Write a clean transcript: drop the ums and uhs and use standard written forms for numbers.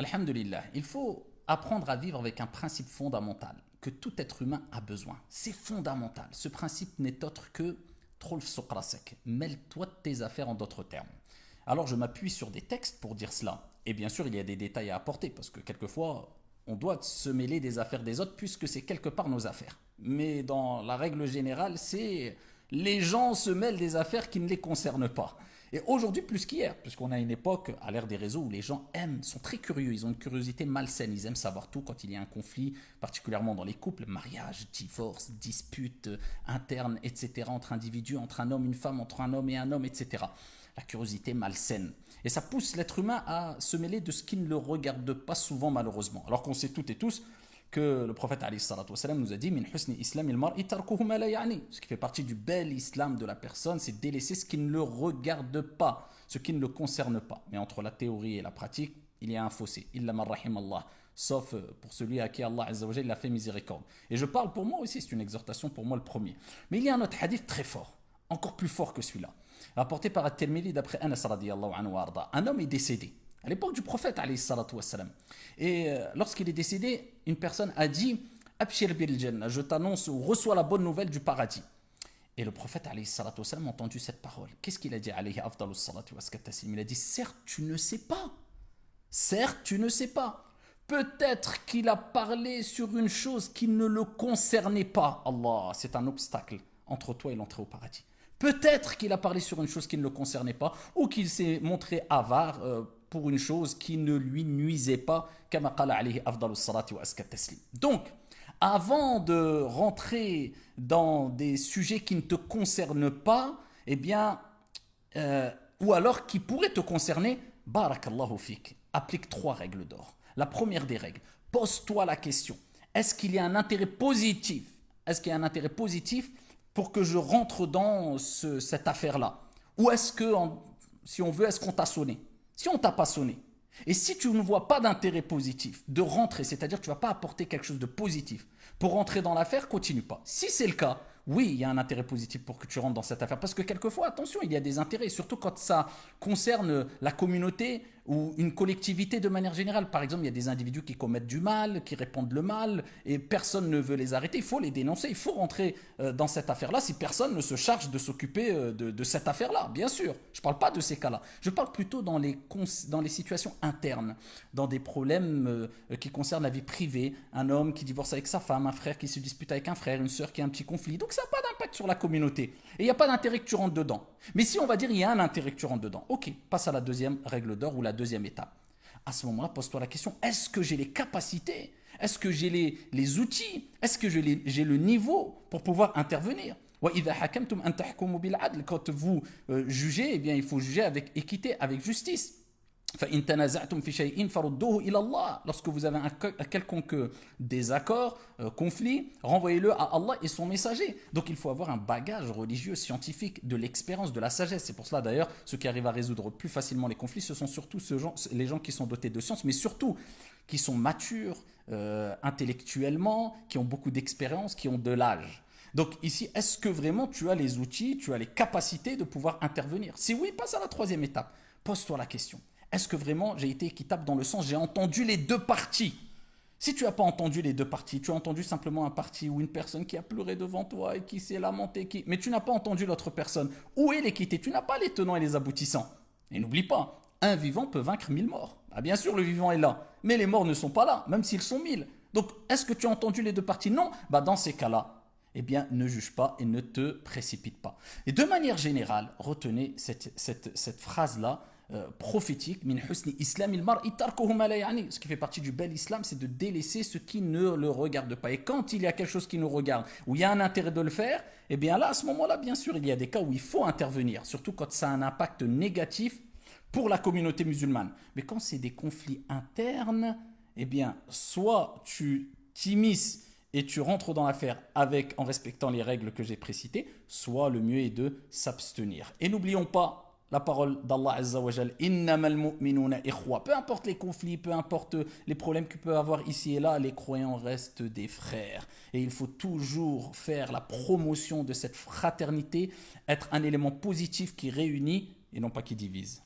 Alhamdulillah, il faut apprendre à vivre avec un principe fondamental que tout être humain a besoin. C'est fondamental. Ce principe n'est autre que Trolf Sokrasek. Mêle-toi de tes affaires en d'autres termes. Alors je m'appuie sur des textes pour dire cela. Et bien sûr, il y a des détails à apporter parce que quelquefois, on doit se mêler des affaires des autres puisque c'est quelque part nos affaires. Mais dans la règle générale, c'est les gens se mêlent des affaires qui ne les concernent pas. Et aujourd'hui, plus qu'hier, puisqu'on a une époque, à l'ère des réseaux, où les gens aiment, sont très curieux, ils ont une curiosité malsaine, ils aiment savoir tout quand il y a un conflit, particulièrement dans les couples, mariage, divorce, dispute interne, etc., entre individus, entre un homme, une femme, entre un homme et un homme, etc. La curiosité malsaine. Et ça pousse l'être humain à se mêler de ce qui ne le regarde pas souvent, malheureusement. Alors qu'on sait toutes et tous que le prophète alayhi salatu wassalam, nous a dit min husni islamil mar'i tarkuhu ma la ya'ni. Ce qui fait partie du bel islam de la personne, c'est délaisser ce qui ne le regarde pas, ce qui ne le concerne pas. Mais entre la théorie et la pratique, il y a un fossé. Illa man rahim Allah. Sauf pour celui à qui Allah Azza wa Jalla a fait miséricorde. Et je parle pour moi aussi, c'est une exhortation pour moi le premier. Mais il y a un autre hadith très fort, encore plus fort que celui-là, rapporté par At-Tirmidhi d'après Anas radiyallahu anhu wa arda. Un homme est décédé à l'époque du prophète alayhi salatu wassalam. Et lorsqu'il est décédé, une personne a dit Abshir bil jannah, je t'annonce ou reçois la bonne nouvelle du paradis. Et le prophète alayhi salatu wassalam a entendu cette parole. Qu'est-ce qu'il a dit alayhi afdalus salatu wassalam? Il a dit certes tu ne sais pas. Certes tu ne sais pas. Peut-être qu'il a parlé sur une chose qui ne le concernait pas. Allah, c'est un obstacle entre toi et l'entrée au paradis. Peut-être qu'il a parlé sur une chose qui ne le concernait pas ou qu'il s'est montré avare pour une chose qui ne lui nuisait pas. Donc, avant de rentrer dans des sujets qui ne te concernent pas, eh bien, ou alors qui pourraient te concerner, barakallahu fik, applique trois règles d'or. La première des règles, pose-toi la question, est-ce qu'il y a un intérêt positif? Est-ce qu'il y a un intérêt positif pour que je rentre dans cette affaire-là? Ou est-ce que, si on veut, est-ce qu'on t'a sonné? Si on t'a pas sonné, et si tu ne vois pas d'intérêt positif de rentrer, c'est-à-dire que tu ne vas pas apporter quelque chose de positif pour rentrer dans l'affaire, continue pas. Si c'est le cas, oui, il y a un intérêt positif pour que tu rentres dans cette affaire. Parce que quelquefois, attention, il y a des intérêts, surtout quand ça concerne la communauté ou une collectivité de manière générale. Par exemple, il y a des individus qui commettent du mal, qui répandent le mal, et personne ne veut les arrêter. Il faut les dénoncer, il faut rentrer dans cette affaire-là si personne ne se charge de s'occuper de cette affaire-là, bien sûr. Je ne parle pas de ces cas-là. Je parle plutôt dans les situations internes, dans des problèmes qui concernent la vie privée, un homme qui divorce avec sa femme, un frère qui se dispute avec un frère, une sœur qui a un petit conflit. Donc ça n'a pas d'impact sur la communauté. Et il n'y a pas d'intérêt que tu rentres dedans. Mais si on va dire il y a un intérêt que tu rentres dedans, ok, passe à la deuxième règle d'or ou la deuxième étape. À ce moment-là, pose-toi la question, est-ce que j'ai les capacités? Est-ce que j'ai les outils? Est-ce que j'ai le niveau pour pouvoir intervenir? Quand vous jugez, eh bien, il faut juger avec équité, avec justice. Lorsque vous avez un quelconque désaccord, conflit, renvoyez-le à Allah et son messager. Donc il faut avoir un bagage religieux, scientifique, de l'expérience, de la sagesse. C'est pour cela d'ailleurs, ceux qui arrivent à résoudre plus facilement les conflits, ce sont surtout les gens qui sont dotés de science, mais surtout qui sont matures intellectuellement, qui ont beaucoup d'expérience, qui ont de l'âge. Donc ici, est-ce que vraiment tu as les outils, tu as les capacités de pouvoir intervenir? Si oui, passe à la troisième étape. Pose-toi la question. Est-ce que vraiment j'ai été équitable dans le sens j'ai entendu les deux parties? Si tu n'as pas entendu les deux parties, tu as entendu simplement un parti ou une personne qui a pleuré devant toi et qui s'est lamenté, mais tu n'as pas entendu l'autre personne. Où est l'équité? Tu n'as pas les tenants et les aboutissants. Et n'oublie pas, un vivant peut vaincre 1000 morts. Ah, bien sûr, le vivant est là, mais les morts ne sont pas là, même s'ils sont 1000. Donc, est-ce que tu as entendu les deux parties? Non. Dans ces cas-là, eh bien, ne juge pas et ne te précipite pas. Et de manière générale, retenez cette phrase-là, prophétique, min husni islamil mar'i tarkuhu ma la ya'ni. Ce qui fait partie du bel islam, c'est de délaisser ce qui ne le regarde pas. Et quand il y a quelque chose qui nous regarde, où il y a un intérêt de le faire, eh bien là, à ce moment-là, bien sûr, il y a des cas où il faut intervenir, surtout quand ça a un impact négatif pour la communauté musulmane. Mais quand c'est des conflits internes, eh bien, soit tu t'immisces et tu rentres dans l'affaire en respectant les règles que j'ai précitées, soit le mieux est de s'abstenir. Et n'oublions pas la parole d'Allah Azza wa Jal, innamal mu'minuna ikhwa. Peu importe les conflits, peu importe les problèmes qu'il peut y avoir ici et là, les croyants restent des frères. Et il faut toujours faire la promotion de cette fraternité, être un élément positif qui réunit et non pas qui divise.